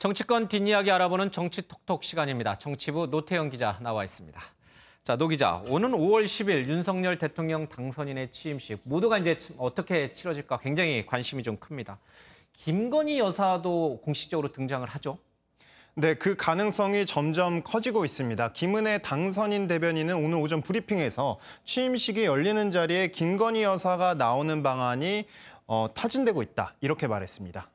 정치권 뒷이야기 알아보는 정치톡톡 시간입니다. 정치부 노태영 기자 나와 있습니다. 자, 노 기자, 오는 5월 10일 윤석열 대통령 당선인의 취임식 모두가 이제 어떻게 치러질까 굉장히 관심이 좀 큽니다. 김건희 여사도 공식적으로 등장을 하죠? 네, 그 가능성이 점점 커지고 있습니다. 김은혜 당선인 대변인은 오늘 오전 브리핑에서 취임식이 열리는 자리에 김건희 여사가 나오는 방안이 타진되고 있다, 이렇게 말했습니다.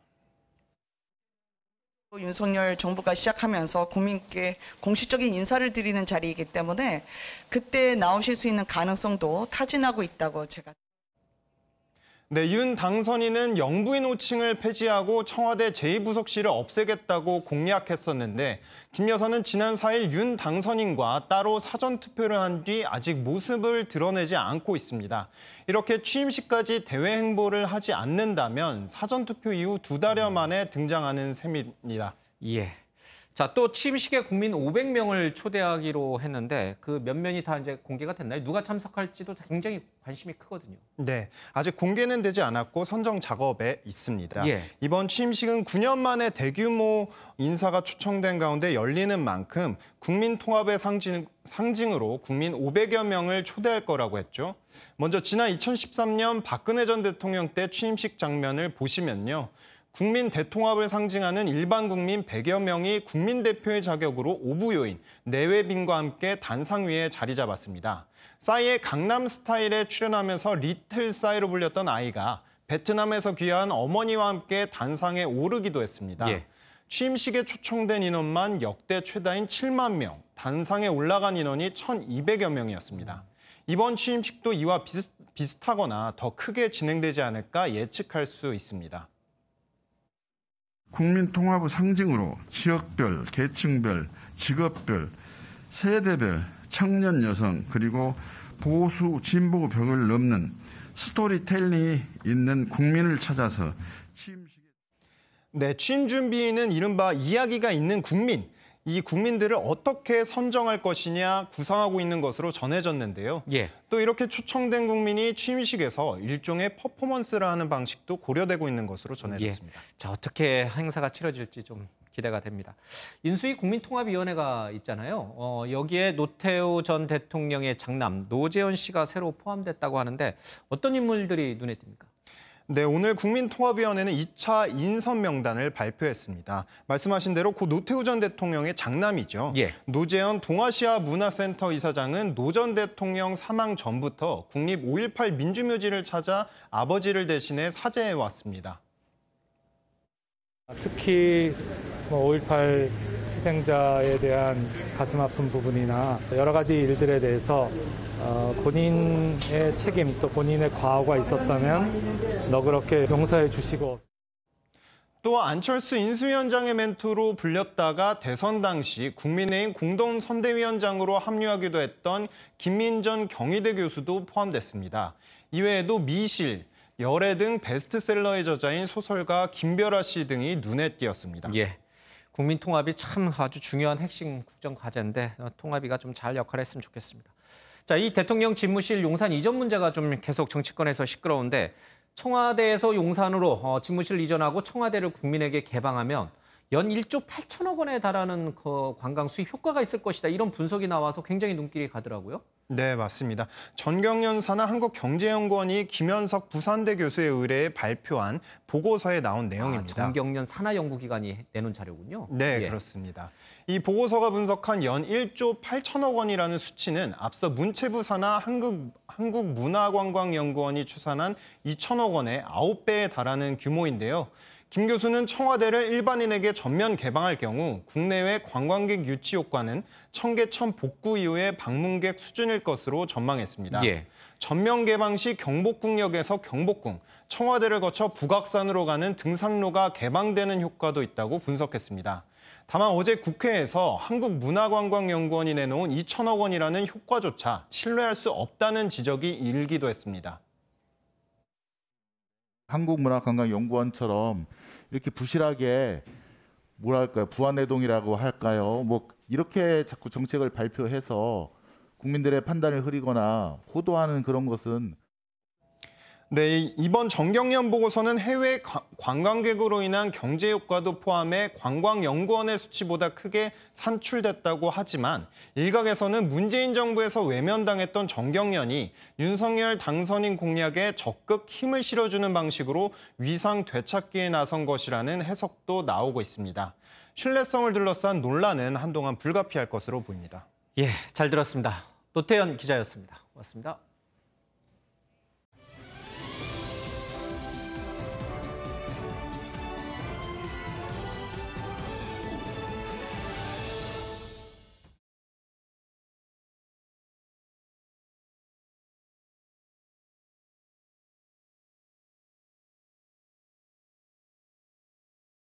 윤석열 정부가 시작하면서 국민께 공식적인 인사를 드리는 자리이기 때문에 그때 나오실 수 있는 가능성도 타진하고 있다고 제가. 네, 윤 당선인은 영부인 호칭을 폐지하고 청와대 제2부속실을 없애겠다고 공약했었는데 김 여사는 지난 4일 윤 당선인과 따로 사전투표를 한 뒤 아직 모습을 드러내지 않고 있습니다. 이렇게 취임식까지 대외 행보를 하지 않는다면 사전투표 이후 2달여 만에 등장하는 셈입니다. 예. 자, 또 취임식에 국민 500명을 초대하기로 했는데 그 몇 면이 다 이제 공개가 됐나요? 누가 참석할지도 굉장히 관심이 크거든요. 네, 아직 공개는 되지 않았고 선정 작업에 있습니다. 예. 이번 취임식은 9년 만에 대규모 인사가 초청된 가운데 열리는 만큼 국민 통합의 상징으로 국민 500여 명을 초대할 거라고 했죠. 먼저 지난 2013년 박근혜 전 대통령 때 취임식 장면을 보시면요. 국민 대통합을 상징하는 일반 국민 100여 명이 국민대표의 자격으로 오부요인, 내외빈과 함께 단상 위에 자리 잡았습니다. 싸이의 강남 스타일에 출연하면서 리틀 싸이로 불렸던 아이가 베트남에서 귀한 어머니와 함께 단상에 오르기도 했습니다. 예. 취임식에 초청된 인원만 역대 최다인 7만 명, 단상에 올라간 인원이 1,200여 명이었습니다. 이번 취임식도 이와 비슷하거나 더 크게 진행되지 않을까 예측할 수 있습니다. 국민 통합의 상징으로 지역별, 계층별, 직업별, 세대별, 청년 여성, 그리고 보수, 진보 벽을 넘는 스토리텔링이 있는 국민을 찾아서 취임식에. 네, 취임 준비는 이른바 이야기가 있는 국민. 이 국민들을 어떻게 선정할 것이냐 구상하고 있는 것으로 전해졌는데요. 예. 또 이렇게 초청된 국민이 취임식에서 일종의 퍼포먼스를 하는 방식도 고려되고 있는 것으로 전해졌습니다. 예. 자, 어떻게 행사가 치러질지 좀 기대가 됩니다. 인수위 국민통합위원회가 있잖아요. 여기에 노태우 전 대통령의 장남 노재현 씨가 새로 포함됐다고 하는데 어떤 인물들이 눈에 띕니까? 네, 오늘 국민통합위원회는 2차 인선 명단을 발표했습니다. 말씀하신 대로 고 노태우 전 대통령의 장남이죠. 예. 노재현 동아시아 문화센터 이사장은 노 전 대통령 사망 전부터 국립 5.18 민주묘지를 찾아 아버지를 대신해 사죄해 왔습니다. 특히 5.18 희생자에 대한 가슴 아픈 부분이나 여러 가지 일들에 대해서 본인의 책임 또 본인의 과오가 있었다면 너그럽게 용서해 주시고. 또 안철수 인수위원장의 멘토로 불렸다가 대선 당시 국민의힘 공동선대위원장으로 합류하기도 했던 김민전 경희대 교수도 포함됐습니다. 이외에도 미실, 열애 등 베스트셀러의 저자인 소설가 김별아 씨 등이 눈에 띄었습니다. 예. 국민 통합이 참 아주 중요한 핵심 국정 과제인데 통합위가 좀 잘 역할을 했으면 좋겠습니다. 자, 이 대통령 집무실 용산 이전 문제가 좀 계속 정치권에서 시끄러운데 청와대에서 용산으로 집무실을 이전하고 청와대를 국민에게 개방하면 연 1조 8천억 원에 달하는 관광 수입 효과가 있을 것이다. 이런 분석이 나와서 굉장히 눈길이 가더라고요. 네, 맞습니다. 전경련 산하 한국경제연구원이 김현석 부산대 교수의 의뢰에 발표한 보고서에 나온 내용입니다. 전경련 산하연구기관이 내놓은 자료군요. 네, 예. 그렇습니다. 이 보고서가 분석한 연 1조 8천억 원이라는 수치는 앞서 문체부 산하 한국문화관광연구원이 추산한 2천억 원의 9배에 달하는 규모인데요. 김 교수는 청와대를 일반인에게 전면 개방할 경우 국내외 관광객 유치 효과는 청계천 복구 이후의 방문객 수준일 것으로 전망했습니다. 예. 전면 개방 시 경복궁역에서 경복궁, 청와대를 거쳐 북악산으로 가는 등산로가 개방되는 효과도 있다고 분석했습니다. 다만 어제 국회에서 한국문화관광연구원이 내놓은 2천억 원이라는 효과조차 신뢰할 수 없다는 지적이 일기도 했습니다. 한국문화관광연구원처럼 이렇게 부실하게 뭐랄까요, 부안해동이라고 할까요? 뭐 이렇게 자꾸 정책을 발표해서 국민들의 판단을 흐리거나 호도하는 그런 것은. 네, 이번 정경련 보고서는 해외 관광객으로 인한 경제 효과도 포함해 관광연구원의 수치보다 크게 산출됐다고 하지만 일각에서는 문재인 정부에서 외면당했던 정경련이 윤석열 당선인 공약에 적극 힘을 실어주는 방식으로 위상 되찾기에 나선 것이라는 해석도 나오고 있습니다. 신뢰성을 둘러싼 논란은 한동안 불가피할 것으로 보입니다. 예, 잘 들었습니다. 노태현 기자였습니다. 고맙습니다.